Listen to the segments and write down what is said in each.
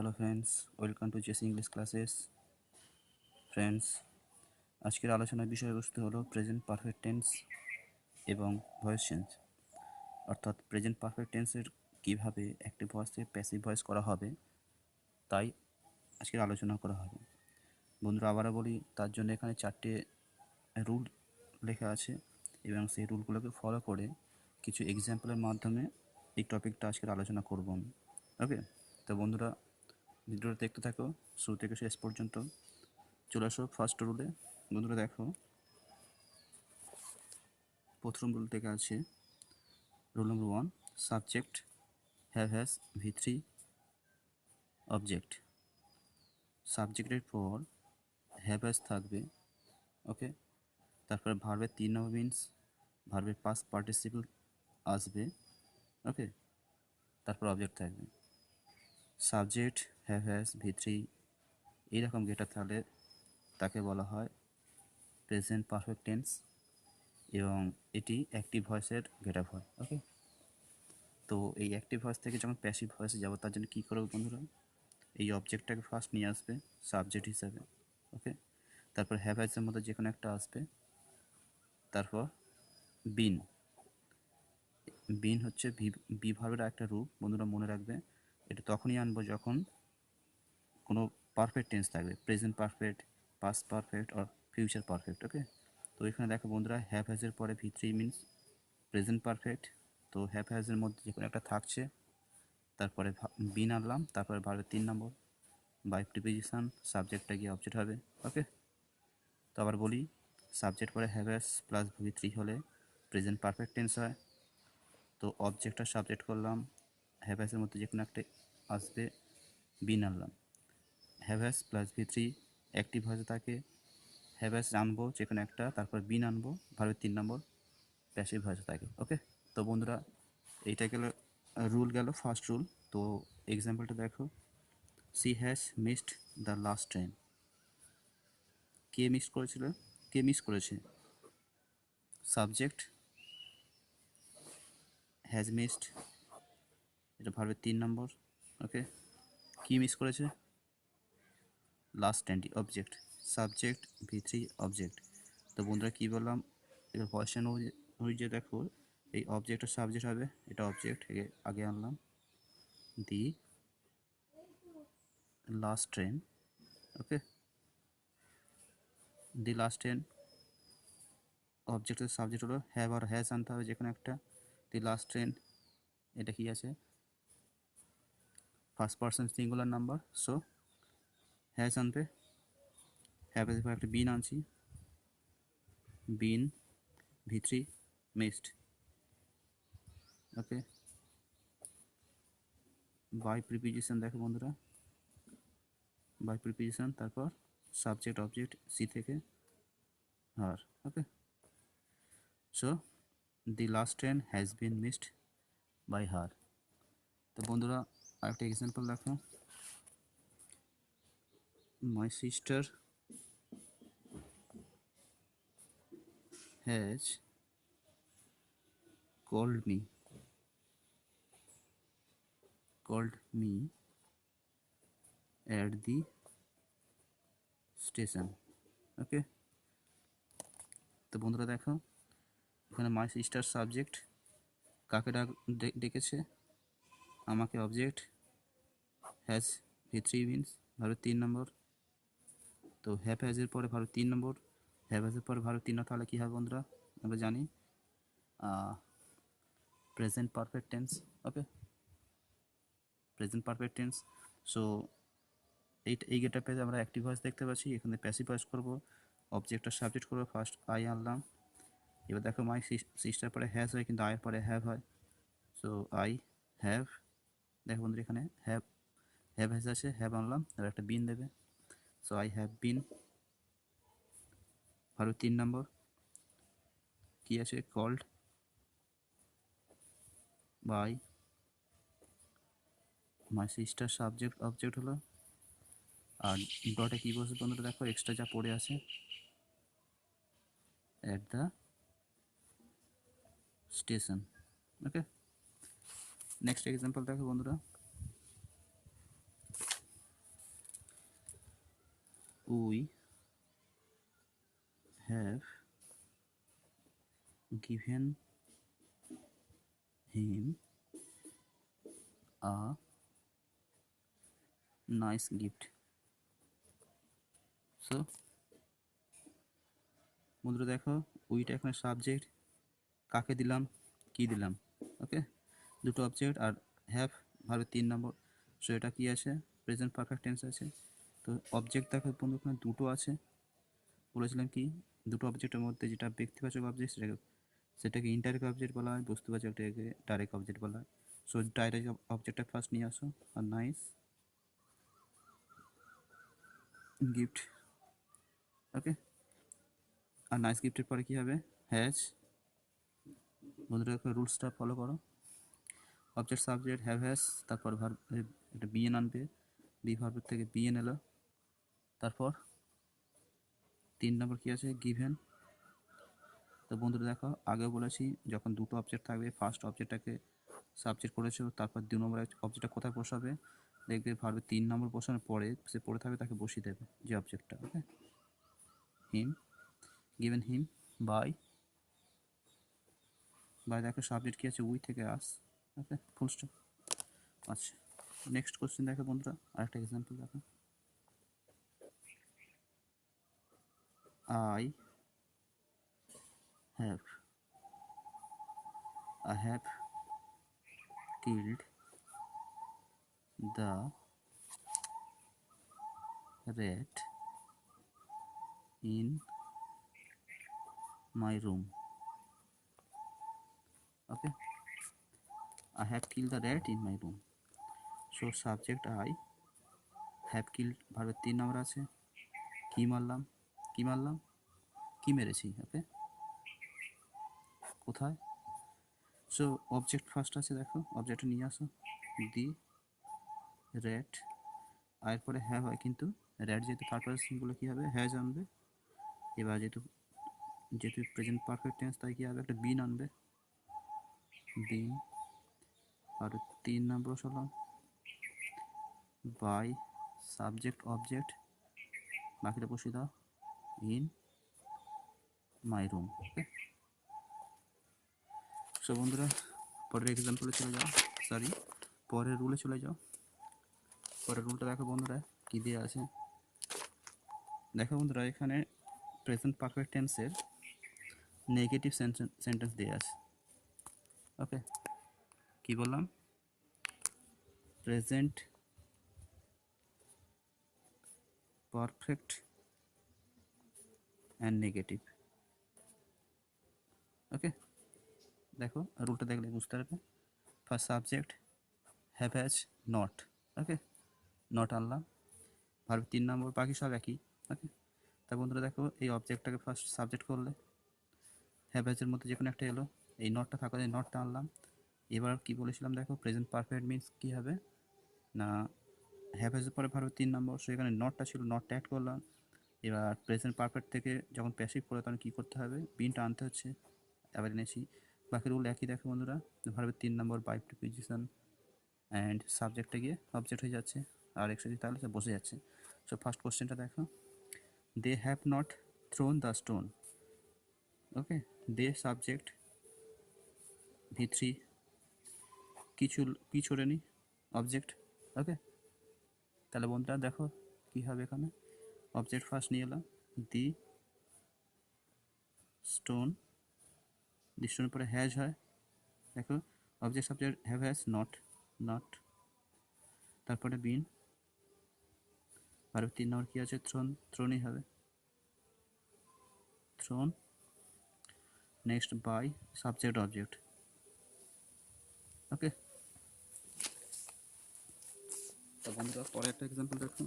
Hello friends, welcome to JC English classes. Friends, আজকের আলোচনার বিষয়বস্তু হলো প্রেজেন্ট পারফেক্ট টেন্স এবং ভয়েস চেঞ্জ। অর্থাৎ প্রেজেন্ট পারফেক্ট টেন্সের কীভাবে অ্যাক্টিভ ভয়েস থেকে প্যাসিভ ভয়েস করা হবে তাই আজকের আলোচনা করা হবে। বন্ধুরা, আবারও বলি, তার জন্য এখানে 4টে রুল লেখা আছে এবং সেই রুলগুলোকে ফলো করে কিছু এক্সাম্পলের মাধ্যমে এই টপিকটা আজকের আলোচনা করব আমি। ওকে, তো বন্ধুরা ভিডিওটা দেখতে থাকো শুরু থেকে শেষ পর্যন্ত। চলে আসো ফার্স্ট রুলে। বন্ধুরা দেখো, প্রথম রুল থেকে আছে rule number 1, subject has V3 object. সাবজেক্টের পর হ্যাজ থাকবে, ওকে। তারপরে ভার্বের 3 নম্বর মিনস ভার্বের পাস্ট পার্টিসিপল আসবে, ওকে। তারপর অবজেক্ট থাকবে। সাবজেক্ট হ্যাজ V3 এইরকম গেটার থাকলে তাকে বলা হয় প্রেজেন্ট পারফেক্ট টেন্স এবং এটি অ্যাক্টিভ ভয়েসের গেটআপ হয়, ওকে। তো এই অ্যাক্টিভ ভয়েস থেকে যখন প্যাসিভ ভয়েসে যাবো তার জন্য কী করবো বন্ধুরা, এই অবজেক্টটাকে ফার্স্ট নিয়ে আসবে সাবজেক্ট হিসাবে, ওকে। তারপর হ্যাভেজের মধ্যে যে কোনো একটা আসবে, তারপর বিন। বিন হচ্ছে বি ভার্বের একটা রূপ, বন্ধুরা মনে রাখবে। এটা তখনই আনবো যখন কোনো পারফেক্ট টেন্স থাকবে, প্রেজেন্ট পারফেক্ট, পাস্ট পারফেক্ট আর ফিউচার পারফেক্ট, ওকে। তো এখানে দেখো বন্ধুরা, হ্যাভেজের পরে V3 মিনস প্রেজেন্ট পারফেক্ট। তো হ্যাভেজের মধ্যে যে কোনো একটা থাকছে, তারপরে বিন আনলাম, তারপরে ভার্বের 3 নম্বর বাই প্রিপোজিশন, সাবজেক্টটা গিয়ে অবজেক্ট হবে, ওকে। তো আবার বলি, সাবজেক্ট পরে হ্যাভেস প্লাস V3 হলে প্রেজেন্ট পারফেক্ট টেন্স হয়। তো অবজেক্টটা সাবজেক্ট করলাম, হ্যাভেসের মধ্যে যে কোনো একটা আসবে, বিন আনলাম। হ্যাভেস প্লাস V3 অ্যাক্টিভ ভয়েসে থাকে, হ্যাভেস আনবো যে কোনো একটা, তারপর বিন আনবো, ভার্বের 3 নম্বর প্যাসিভ ভয়েসে থাকে, ওকে। তো বন্ধুরা, এইটা গেল রুল, গেল ফার্স্ট রুল। তো এক্সাম্পলটা দেখো, she has missed the last train. K miss করেছিল, কে মিস করেছে? সাবজেক্ট হ্যাজ মিসড, এটা ভার্বের 3 নম্বর, ওকে। কি মিস করেছে? লাস্ট ট্রেনটি, অবজেক্ট। Subject V3 object. তো বন্ধুরা কী বললাম, এবার কোয়েশ্চেন অনুযায়ী দেখো, এই অবজেক্টটা সাবজেক্ট হবে, এটা অবজেক্ট আগে আনলাম, দি লাস্ট ট্রেন, ওকে। দি লাস্ট ট্রেন, অবজেক্টের সাবজেক্ট হলো হ্যাভ আর হ্যাজ আনতে হবে যে কোনো একটা। দি লাস্ট ট্রেন, এটা কি আছে, first person singular number, so has আনবে। হ্যাভের পর একটা বিন আনছি, been V3 missed, okay. By preposition দেখো বন্ধুরা, বাই প্রিপোজিশন, তারপর সাবজেক্ট অবজেক্ট সি থেকে her, okay. So the last train has been missed by her. তো বন্ধুরা আরেকটা এক্সাম্পল দেখো, my sister has called me at the station, okay. তো বন্ধুরা দেখো, এখানে মাই সিস্টার সাবজেক্ট, কাকে ডেকেছে? আমাকে, অবজেক্ট। হ্যাজ V3 মিনস ভার্বের 3 নম্বর। তো হ্যাজের পরে ভার্বের 3 নম্বর, হ্যাজের পরে ভার্বের 3 তাহলে কী হবে বন্ধুরা, আমরা জানি present perfect tense, okay. Present perfect tense. So এই গেটআপে আমরা অ্যাক্টিভ ভয়েস দেখতে পাচ্ছি, এখানে প্যাসিভ ভয়েস করবো, অবজেক্টটা সাবজেক্ট করবো, ফার্স্ট আই আনলাম। এবার দেখো মাই সিস্টার পরে হ্যাজ হয় কিন্তু আয়ের পরে হ্যাভ হয়, সো আই হ্যাভ। দেখো বন্ধুরা এখানে হ্যাভ হ্যাজ আছে, হ্যাভ আনলাম, এবার একটা বিন দেবে, সো আই হ্যাভ বিন। ভার্বের 3 নম্বর কী আছে, called by my sister, subject object হলো, আর ডটে কী বলছে বন্ধুরা দেখো, এক্সট্রা যা পড়ে আছে, at the station, okay. Next example দেখো বন্ধুরা, we have given him a nice gift. So বন্ধুরা দেখো উইটা এখানে সাবজেক্ট, কাকে দিলাম কি দিলাম, ওকে, দুটো অবজেক্ট আর হ্যাভ ভাবে 3 নম্বর। সো এটা কি আছে, প্রেজেন্ট পারফেক্ট টেন্স আছে। তো অবজেক্ট দেখো বন্ধু এখানে দুটো আছে, বলেছিলাম কি দুটো অবজেক্টের মধ্যে যেটা ব্যক্তিবাচক অবজেক্ট সেটাকে ইনডাইরেক্ট অবজেক্ট বলা হয়, বস্তুবাচকটাকে ডাইরেক্ট অবজেক্ট বলা হয়। সো ডাইরেক্ট অবজেক্টটা ফার্স্ট নিয়ে আসো, আর নাইস গিফট, ওকে। আর নাইস গিফটের পরে কী হবে, হ্যাজ। বন্ধুরা রুলসটা ফলো করো, অবজেক্ট সাবজেক্ট হ্যাভ হ্যাজ, তারপর ভার্ব একটা বিএন আনবে, বি ভার্বের থেকে বিএন এলো, তারপর 3 নম্বর কী আছে, গিভেন। তো বন্ধুরা দেখো আগেও বলেছি যখন দুটো অবজেক্ট থাকবে ফার্স্ট অবজেক্টটাকে সাবজেক্ট করেছো, তারপর 2 নম্বর অবজেক্টটা কোথায় বসাবে, দেখবে ভার্বে 3 নম্বর বসানোর পরে সে পড়ে থাকবে তাকে বসিয়ে দেবে যে অবজেক্টটা, ওকে। হিম, গিভেন হিম বাই, দেখো সাবজেক্ট কী আছে, উই থেকে আস, ওকে, ফুল স্টপ। আচ্ছা নেক্সট কোশ্চেন দেখো বন্ধুরা, আরেকটা এক্সাম্পল দেখো, I have killed the rat in my room, okay. I have killed the rat in my room. So subject I have killed ভার্বের 3 নম্বর আছে, কি মারলাম কি মেরেছি, ওকে, কোথায়। সো অবজেক্ট ফার্স্ট আছে, দেখো অবজেক্টটা নিয়ে আসো, দি র্যাট, আর পরে হ্যাভ হয় কিন্তু র্যাট যেহেতু থার্ড পারসন সিঙ্গুলার কী হবে, হ্যাজ আনবে। এবার যেহেতু প্রেজেন্ট পারফেক্ট টেন্স তাই কী হবে, একটা বিন আনবে, বিন। আর 3 নম্বর হলো বাই সাবজেক্ট অবজেক্ট, বাকিটা বসিয়ে দাও, in my room, okay. So বন্ধুরা পরের এক্সাম্পলে চলে যাও, পরের রুলে চলে যাও। পরের রুলটা দেখো বন্ধুরা কী দেওয়া আছে, দেখো বন্ধুরা এখানে প্রেজেন্ট পারফেক্ট টেন্সের নেগেটিভ সেন্টেন্স দেওয়া আছে, ওকে। কি বললাম, প্রেজেন্ট পারফেক্ট অ্যান্ড নেগেটিভ, ওকে। দেখো রুলটা দেখলে বুঝতে পারবে। First subject have has not, okay, not আনলাম, ভার্ব 3 নম্বর, বাকি সব একই, ওকে। তা বন্ধুরা দেখো এই অবজেক্টটাকে ফার্স্ট সাবজেক্ট করলে হ্যাভ হ্যাজের মধ্যে যে কোনো একটা এলো, এই নটটা থাকা যায়, নটটা আনলাম। এবার কি বলেছিলাম দেখো প্রেজেন্ট পারফেক্ট মিনস কী হবে না, হ্যাভ হ্যাজের পরে ভার্ব 3 নম্বর, সো এখানে নটটা ছিল, নটটা অ্যাড করলাম। এবার প্রেজেন্ট পারফেক্ট থেকে যখন প্যাসিভ পড়ে তখন কী করতে হবে, বিনটা আনতে হচ্ছে, আবার এনেছি। বাকি রুল একই দেখো বন্ধুরা, ভার্বের 3 নম্বর বাই প্রিপোজিশন অ্যান্ড সাবজেক্টে গিয়ে অবজেক্ট হয়ে যাচ্ছে, আর একসাথে তাহলে সে বসে যাচ্ছে। সো ফার্স্ট কোশ্চেনটা দেখো, they have not thrown the stone, okay. They subject V3, কি ছোড়েনি অবজেক্ট, ওকে। তাহলে বন্ধুরা দেখো কী হবে, এখানে অবজেক্ট ফার্স্ট নিয়ে এলাম, দি স্টোন, দি স্টোনের পরে হ্যাজ হয়, দেখো object subject have has not, তারপরে বিন, আর 3 নম্বর কী আছে, থ্রোনই হবে, thrown. Next by subject object, okay. তো বন্ধুরা পরে একটা এক্সাম্পল দেখো,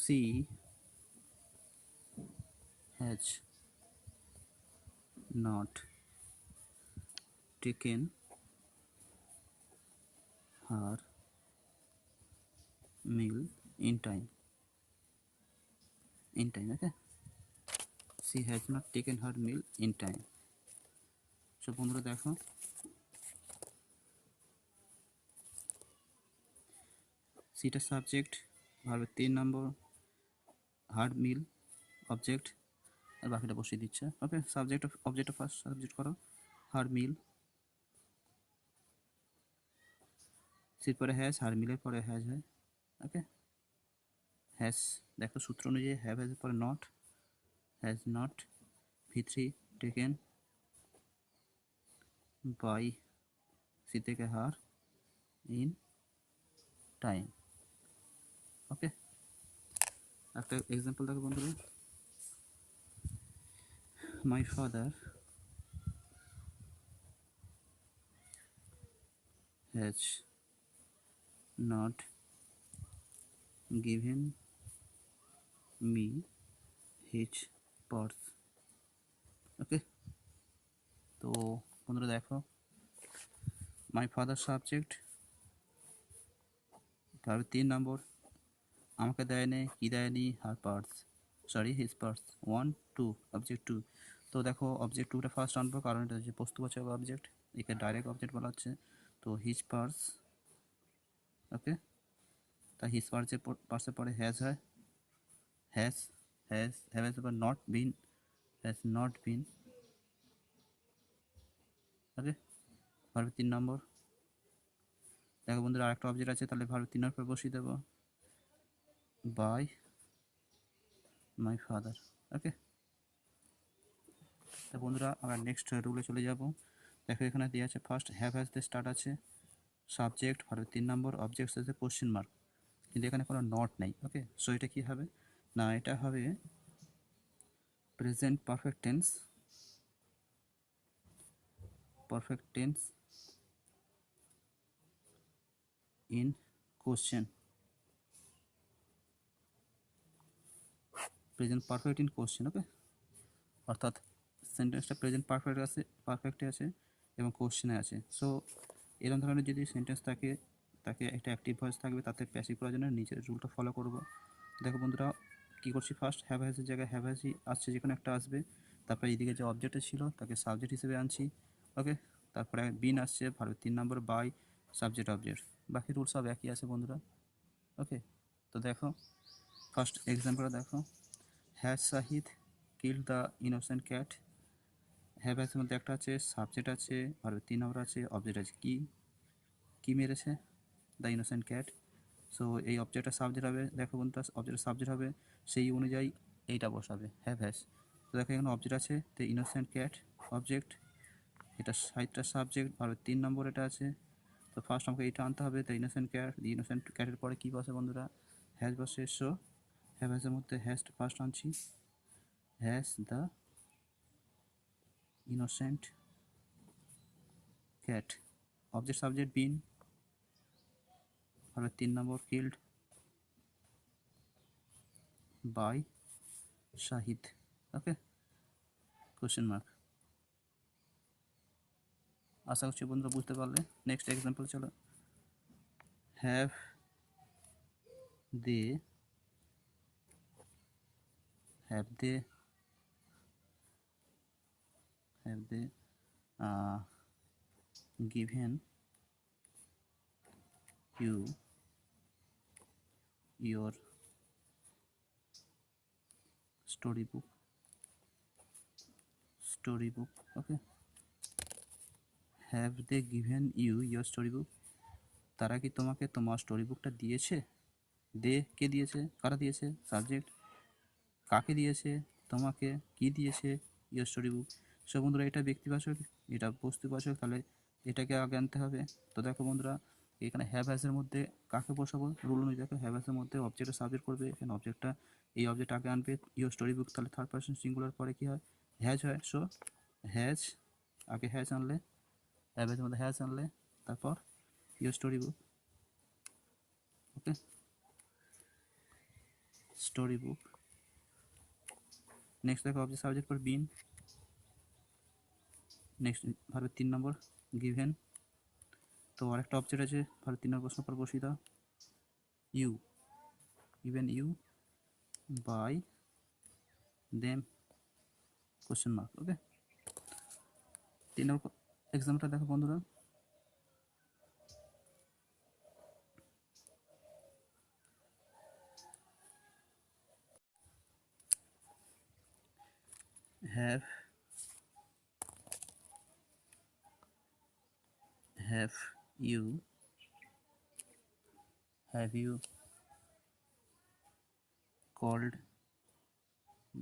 she has not taken her meal in time, okay. She has not taken her meal in time. সব বন্ধুরা দেখো, সিটা সাবজেক্ট, ভার্বের 3 নম্বর হার্ড মিল অবজেক্ট, আর বাকিটা বসিয়ে দিচ্ছে। ওকে, সাবজেক্ট অবজেক্ট ফার্স্ট সাবজেক্ট করো, হার্ড মিল, সির পরে হ্যাজ, হার্ড মিলের পরে হ্যাজ হয়। ওকে, হ্যাজ দেখো সূত্র অনুযায়ী হ্যাভ হ্যাজের পরে not, has not, V3 taken by she থেকে হার ইন টাইম। ওকে, একটা এক্সাম্পল দেখো বন্ধুরা, my father has not given me his purse. Okay, তো বন্ধুরা দেখো, মাই ফাদার সাবজেক্ট, তারপর 3 নম্বর আমাকে দেয়নি, কি দেয়নি, her purse, sorry his purse, 1 2 object 2। তো দেখো অবজেক্ট 2টা ফার্স্ট আনবো, কারণ এটা যে বস্তুবাচক অবজেক্ট, একে ডাইরেক্ট অবজেক্ট বলা হচ্ছে। তো হিজ পার্স, ওকে, তা হিজ পার্সের পরে হ্যাজ হয়, হ্যাজ হ্যাজের পর not been, has not been. Okay, ভার্বের 3 নম্বর দেখো বন্ধুরা আরেকটা অবজেক্ট আছে, তাহলে ভার্বের 3 নম্বর বসিয়ে দেবো, বাই মাই ফাদার। ওকে, তা বন্ধুরা আমরা নেক্সট রুলে চলে যাব। দেখো এখানে দেওয়া আছে ফার্স্ট হ্যাভ হ্যাজ দিয়ে স্টার্ট আছে, সাবজেক্ট ভার্বের 3 নম্বর অবজেক্ট আছে কোশ্চেন মার্ক, কিন্তু এখানে কোনো নট নেই। ওকে, সো এটা কি হবে না, এটা হবে present perfect tense, perfect tense in question, present perfect in question. Okay, অর্থাৎ সেন্টেন্সটা প্রেজেন্ট পারফেক্টে আছে এবং কোশ্চেনে আছে। সো এরকম ধরনের যদি সেন্টেন্স থাকে, তাকে একটা অ্যাক্টিভ ভয়েস থাকবে, তাতে প্যাসিভ করার জন্য নিচের রুলটা ফলো করব। দেখো বন্ধুরা কী করছি, ফার্স্ট হ্যাভ হ্যাজের জায়গায় হ্যাভ হ্যাজই আসছে, যে কোনো একটা আসবে, তারপরে এইদিকে যে অবজেক্টে ছিল তাকে সাবজেক্ট হিসেবে আনছি। ওকে, তারপরে বিন আসছে, ভার্বের 3 নম্বর বাই সাবজেক্ট অবজেক্ট, বাকি রুল সব একই আছে বন্ধুরা। ওকে, তো দেখো ফার্স্ট এক্সাম্পলটা দেখো, has Shahid kill the innocent cat. Have হ্যাজের মধ্যে একটা আছে, সাবজেক্ট আছে, ভার্বের 3 নম্বর আছে, অবজেক্ট আছে, কি মেরেছে, দ্য ইনোসেন্ট ক্যাট। সো এই অবজেক্টটা সাবজেক্ট হবে, দেখো বন্ধুরা অবজেক্ট সাবজেক্ট হবে, সেই অনুযায়ী এইটা বসাবে হ্যাভ হ্যাজ। তো দেখো এখানে অবজেক্ট আছে, দ্য ইনোসেন্ট ক্যাট অবজেক্ট, এটা সাইডটা সাবজেক্ট, ভার্বের 3 নম্বর এটা আছে। তো ফার্স্ট আমাকে এইটা আনতে হবে, the innocent cat, the innocent ক্যাটের পরে কী বসে বন্ধুরা, হ্যাজ বসে। সো হ্যাভ হ্যাজের মধ্যে হ্যাজটা ফার্স্ট আনছি, has the innocent cat, object subject been, ভার্বের 3 number killed by Shahid. Okay, question mark. আশা করছি বন্ধুরা বুঝতে পারলে। নেক্সট এক্সাম্পল চলো, have they, have they, have they given you your storybook, okay, have they given you your story book, তারা কি তোমাকে তোমার স্টোরি বুকটা দিয়েছে, দে কে দিয়েছে, কারা দিয়েছে, সাবজেক্ট, কাকে দিয়েছে, তোমাকে, কি দিয়েছে, ইয়োর স্টোরি বুক। সব বন্ধুরা এটা ব্যক্তিবাচক, এটা বস্তুবাচক, তাহলে এটাকে আগে আনতে হবে। তো দেখো বন্ধুরা এখানে হ্যাভ হ্যাজের মধ্যে কাকে বসাবো, রুল অনুযায়ী দেখো হ্যাভ হ্যাজের মধ্যে অবজেক্টটা সাবজেক্ট করবে, এখানে অবজেক্টটা এই অবজেক্ট আগে আনবে, ইয়োর স্টোরি বুক, তাহলে থার্ড পার্সন সিঙ্গুলার পরে কী হয়, হ্যাজ হয়। সো হ্যাজ আগে হ্যাজ আনলে, হ্যাভ হ্যাজের মধ্যে হ্যাজ আনলে, তারপর your story book. Okay, story book. Next দেখো অবজেক্ট সাবজেক্ট পর বিন, নেক্সট ভার্বের 3 নম্বর গিভেন, তো আরেকটা অবজেক্ট আছে, ভার্বের 3 নম্বর প্রশ্ন পর বসিয়ে দাও, you, given you by them question mark. Okay, 3 number এক্সাম্পলটা দেখো বন্ধুরা, have have you have you called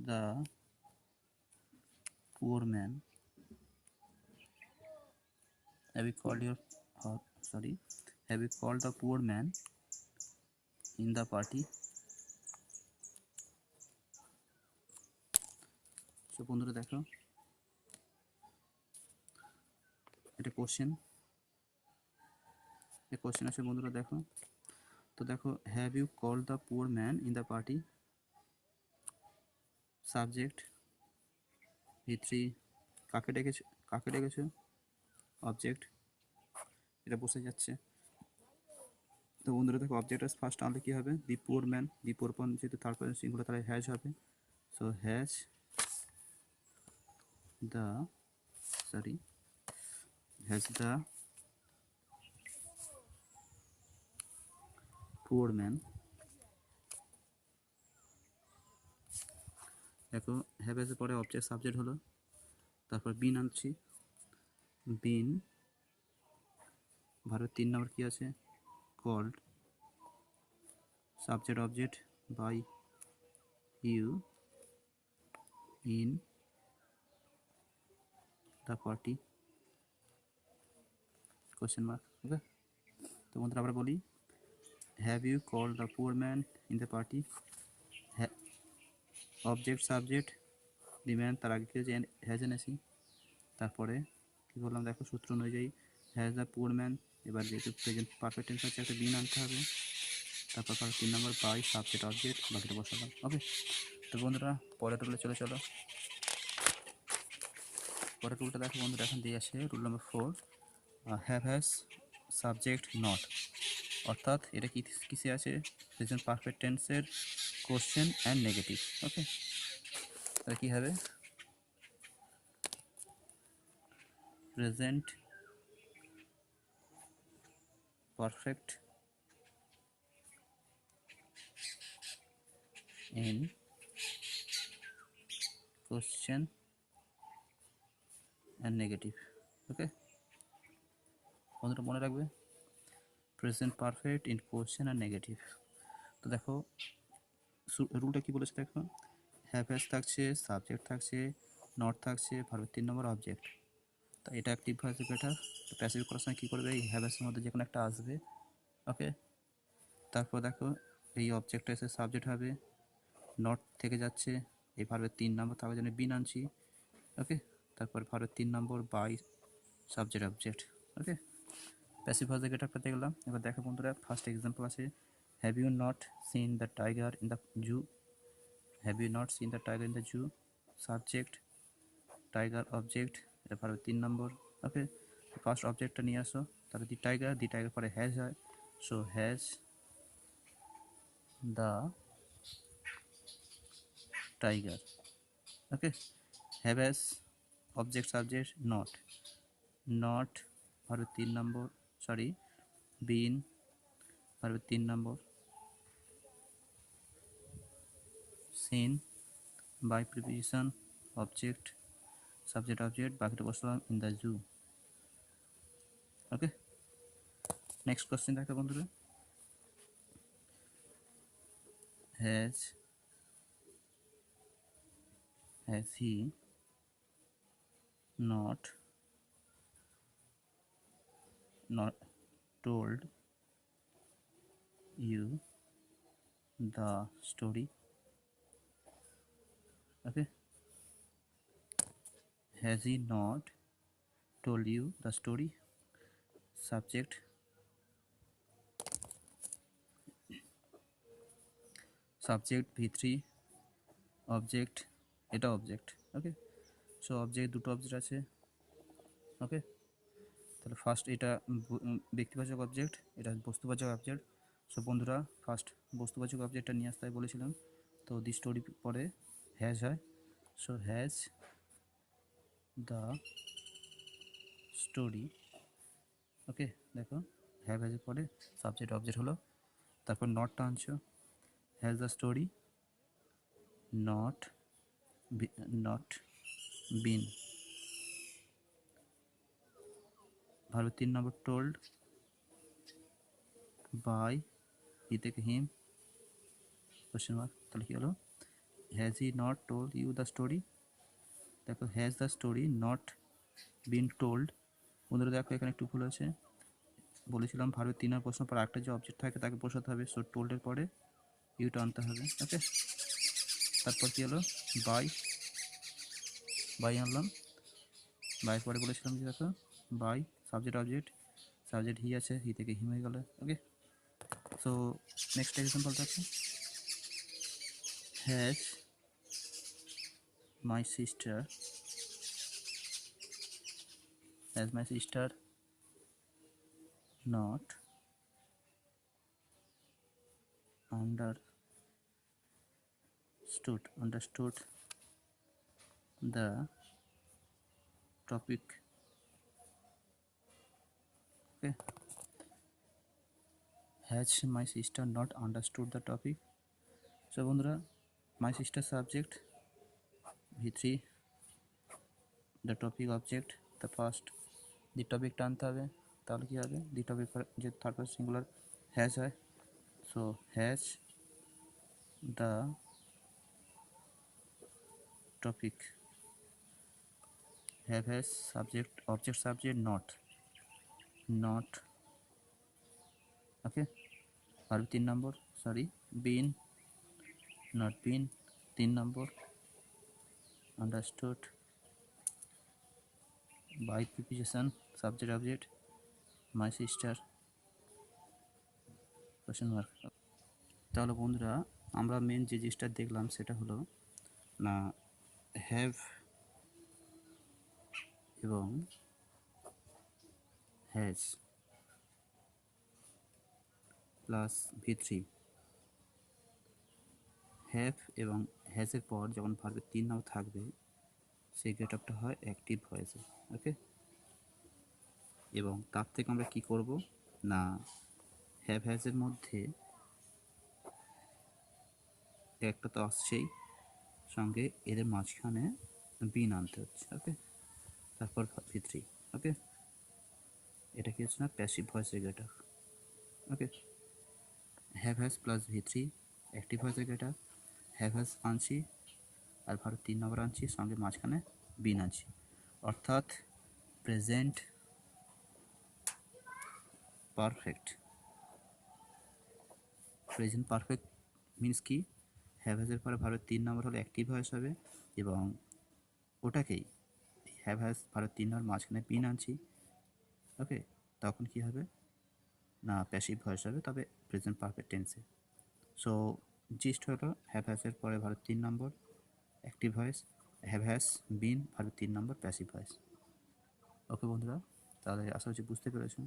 the poor man, have you called your have you called the poor man in the party? So বন্ধুরা দেখো এটা question, এই question আছে বন্ধুরা দেখো, তো দেখো have you call the poor man in the party, subject V3 কাকে ডেকেছো অবজেক্ট, এটা বসে যাচ্ছে। তো বন্ধুরা দেখো অবজেক্ট ফার্স্ট আনলে কী হবে, the poor man, the poor man যেহেতু থার্ড পারসন সিঙ্গুলার তাহলে হ্যাজ হবে, so has the poor man, দেখো হ্যাভ এর পরে অবজেক্ট সাবজেক্ট হলো, তারপর বিন আনছি, বিন ভার্বের 3 নম্বর কী আছে called, subject object by you in the party, question mark. Okay, তো বন্ধুরা আবার বলি, have you call the poor man in the party, object subject the man, তার আগে কি হ্যাজ এনেছি, তারপরে কী বললাম দেখো সূত্র অনুযায়ী হ্যাজ দ্য পুয়ার ম্যান, এবার যেহেতু প্রেজেন্ট পারফেক্ট টেন্স হচ্ছে একটা বিন আনতে হবে, তারপর 3 নম্বর বাই সাবজেক্ট অবজেক্ট বাকিটা বসালাম। ওকে, তো বন্ধুরা পরের রুলে চলে চলো, পরের রুলটা দেখো বন্ধুরা এখন দিয়ে আসে rule number 4, have has subject not, অর্থাৎ এটা কিসে আছে, প্রেজেন্ট পারফেক্ট টেন্সের কোশ্চেন অ্যান্ড নেগেটিভ। ওকে, তাহলে কী হবে, present perfect in question and negative। Okay বন্ধুরা মনে রাখবে, প্রেজেন্ট পারফেক্ট ইন কোশ্চেন আর নেগেটিভ। তো দেখো রুলটা কি বলেছে দেখো, হ্যাভ হ্যাজ থাকছে, সাবজেক্ট থাকছে, নট থাকছে, ভার্বের 3 নম্বর অবজেক্ট, তো এটা অ্যাক্টিভ ভয়েস বেটার, তো প্যাসিভ করার সময় কী করবে, এই হ্যাভ হ্যাজের মধ্যে যে কোনো একটা আসবে। ওকে, তারপর দেখো এই অবজেক্টটা এসে সাবজেক্ট হবে, নট থেকে যাচ্ছে, এই ভার্বের 3 নম্বর তার জন্য বিন আনছি। ওকে, তারপর ভার্বের 3 number by subject object. Okay, passive voice এটা পেতে গেলাম। এবার দেখো বন্ধুরা ফার্স্ট এক্সাম্পল আছে, have you not seen the tiger in the zoo, have you not seen the tiger in the zoo, subject tiger object, এটা ভার্বের 3 নম্বর। ওকে, ফার্স্ট অবজেক্টটা নিয়ে আসো, তাহলে দি টাইগার পরে হ্যাজ হয়, so has the tiger. Okay, have has object subject not ভার্বের 3 number, been ভার্বের 3 number, seen by preposition object subject object বাকিটা বসলাম in the zoo. Okay, next question দেখো বন্ধুরা, has he not told you the story? Okay, has he not told you the story, subject V3 object, এটা object. ওকে, so object দুটো object আছে। ওকে, তাহলে first এটা ব্যক্তিবাচক object, এটা বস্তুবাচক অবজেক্ট। সো বন্ধুরা first বস্তুবাচক অবজেক্টটা নিয়ে আসতে বলেছিলাম, তো দি স্টোরি পরে হ্যাজ হয়, সো হ্যাজ দ্য স্টোরি, ওকে দেখো হ্যাভ হ্যাজের পরে সাবজেক্ট অবজেক্ট হলো, তারপর নটটা আনছো, has the story not not been, verb 3 number told by he থেকে হিম কোশ্চেন মার্ক, তাহলে কী হলো has he not told you the story, দেখো has the story not been told. বন্ধুরা দেখো এখানে একটু ভুল আছে, বলেছিলাম ভার্বের 3 নম্বর প্রশ্ন পর একটা যে অবজেক্ট থাকে তাকে বসাতে হবে, সো টোল্ডের পরে ইউটা আনতে হবে, ওকে। তারপর কী হলো বাই, বাই আনলাম, বাই পরে বলেছিলাম যে দেখো by subject object, subject he আছে, হি থেকে হিম হয়ে গেল, ওকে। সো নেক্সট এক্সাম্পলটা আছে has my sister, has my sister not understood the topic, okay. Has my sister not understood the topic? So বন্ধুরা my sister subject, v3 the topic object, the first the topic টানতে হবে, তাহলে কী হবে the topic যে third person singular has হয়, so has the topic, have has subject object subject not, okay. আর 3 number sorry been not been, 3 number understood by preposition subject object my sister question mark। তাহলে বন্ধুরা আমরা main যে জিনিসটা দেখলাম সেটা হলো না হ্যাভ এবং হ্যাজ প্লাস v3, হ্যাভ এবং হ্যাজের পর যখন ভার্বের 3 নাম থাকবে সেই গেট আপটা হয় অ্যাক্টিভ ভয়েসে, ওকে। এবং তার থেকে আমরা কি করব না হ্যাভ হ্যাজের মধ্যে একটা তো আসছেই, সঙ্গে এদের মাঝখানে বিন আনতে হচ্ছে, ওকে। তারপর v3, ওকে। এটা কি হচ্ছে না প্যাসিভ ভয়েসের get up, okay. Have has plus v3 active ভয়েসের গেট আপ, হ্যাভ হ্যাজ আনছি আর ভার্ব 3 নম্বর আনছি, সঙ্গে মাঝখানে বিন আনছি, অর্থাৎ present perfect. Present perfect means কি হ্যাভ হ্যাজের পরে ভার্বের 3 নম্বর হলে অ্যাক্টিভ ভয়েস হবে এবং ওটাকেই হ্যাভ হ্যাজ ভার্বের 3 নম্বর মাঝখানে বিন আনছি, ওকে। তখন কি হবে না প্যাসিভ ভয়েস হবে, তবে প্রেজেন্ট পারফেক্ট টেন্সে। সো জিস্ট হলো হ্যাভ হ্যাজের পরে ভার্বের 3 number active voice, have has been ভার্বের 3 নম্বর প্যাসিভ ভয়েস, ওকে বন্ধুরা। তাহলে আশা হচ্ছে বুঝতে পেরেছো।